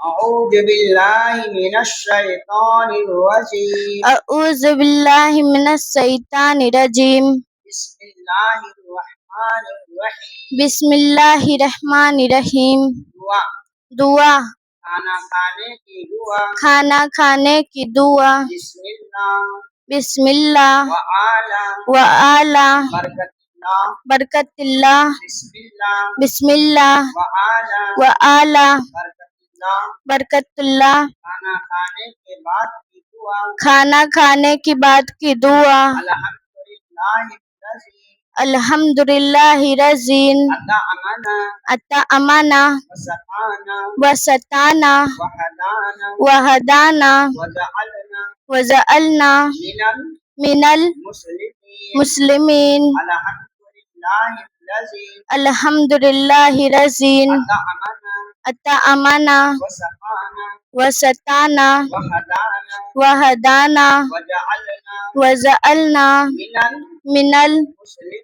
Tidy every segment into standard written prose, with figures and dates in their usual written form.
أعوذ بالله من الشيطان الرجيم أعوذ بالله من الشيطان الرجيم بسم الله الرحمن الرحيم بسم الله الرحمن الرحيم दुआ दुआ खाना खाने की दुआ खाना खाने की दुआ बिस्मिल्लाह बिस्मिल्लाह व आला व आला बरकतिल्लाह बरकतिल्लाह बिस्मिल्लाह बिस्मिल्लाह व आला व आला बरकतिल्लाह बरकतुल्लाह खाना खाने के बाद की दुआ खाना खाने की बाद की दुआ अल्हम्दुलिल्लाहि रज़ीन अल्हम्दुलिल्लाहि रज़ीन अता अमाना अता अमाना व सताना व सताना व हदाना व हदाना व जअलना व जअलना मिनल मिनल मुस्लिमीन मुस्लिमीन अल्हम्दुलिल्लाहि रज़ीन अल्हम्दुलिल्लाहि रज़ीन अता अमाना अता अमाना व सताना व सताना व हदाना व हदाना व जअलना व जअलना मिनल मिनल मुस्लिमीन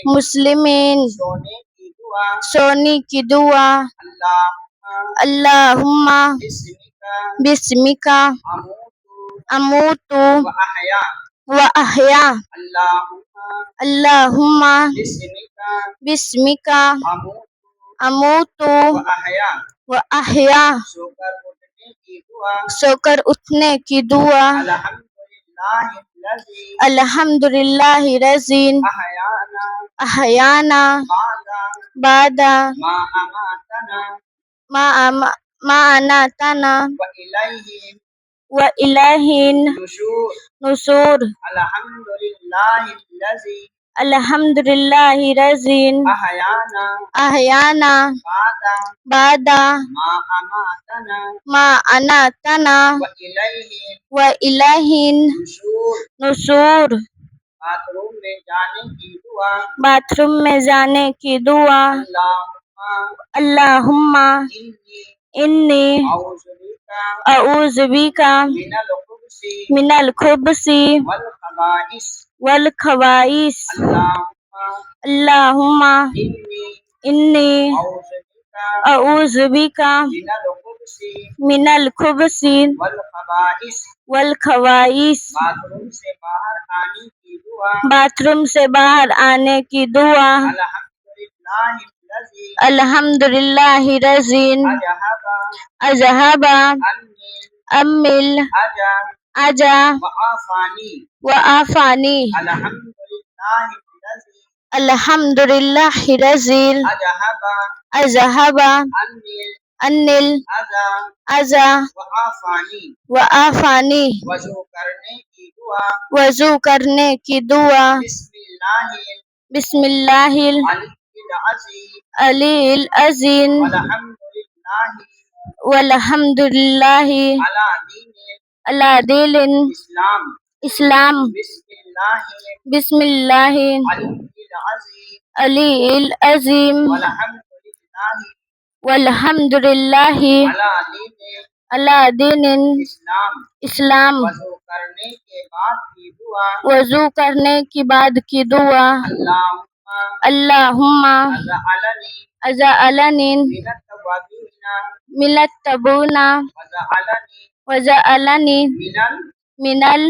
मुस्लिमीन सोने की दुआ सोने की दुआ अल्लाहुम्मा अल्लाहुम्मा बिस्मिका बिस्मिका अमूतु अमूतु व अहया व अहया अल्लाहुम्मा अल्लाहुम्मा बिस्मिका बिस्मिका अमूतु अमूतु व अहया व अहया सोकर उठने की दुआ सोकर उठने की दुआ अल्हम्दुलिल्लाहि रज़ीन अहयाना अहयाना बादा बादा मा माअनातना व इलैहि व इलैहिन नुशूर नुशूर अल्हम्दुलिल्लाहि रज़ीन अहयाना बादा बादा माअनातना व व इलैहिन नुशूर बाथरूम में जाने की दुआ अल्लाहुम्मा इन्नी अऊज़ु बिका मिनल खुबसी वल खबाइस अल्लाहुम्मा इन्नी अऊज़ु बिका मिनल खुबसी वल खबाइस बाथरूम से बाहर आने की दुआ अल्हम्दुलिल्लाहि रज़ीन अज़हबा अम्मिल अजा व आफ़ानी अल्हम्दुलिल्लाहि रज़ीन अज़हबा अन्निल अजा व आफ़ानी वज़ू करने की दुआ बिस्मिल्लाहिल अलील अज़ीम वल्हम्दुलिल्लाहि अला दीनिल इस्लाम बिस्मिल्लाहि अलील अज़ीम वल्हम्दुलिल्लाहि अला दीनिल इस्लाम वज़ू करने की बाद की दुआ अल्लाहुम्मा अज़अलनी मिनत तबूना व जअलनी मिनल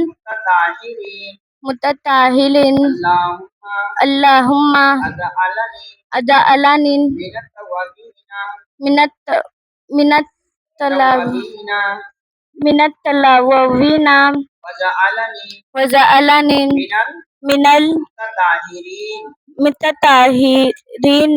मुतताहिरीन अल्लाहुम्मा अज़अलनी मिनत तलावीना व जअलनी मिनल मुतताहिरीन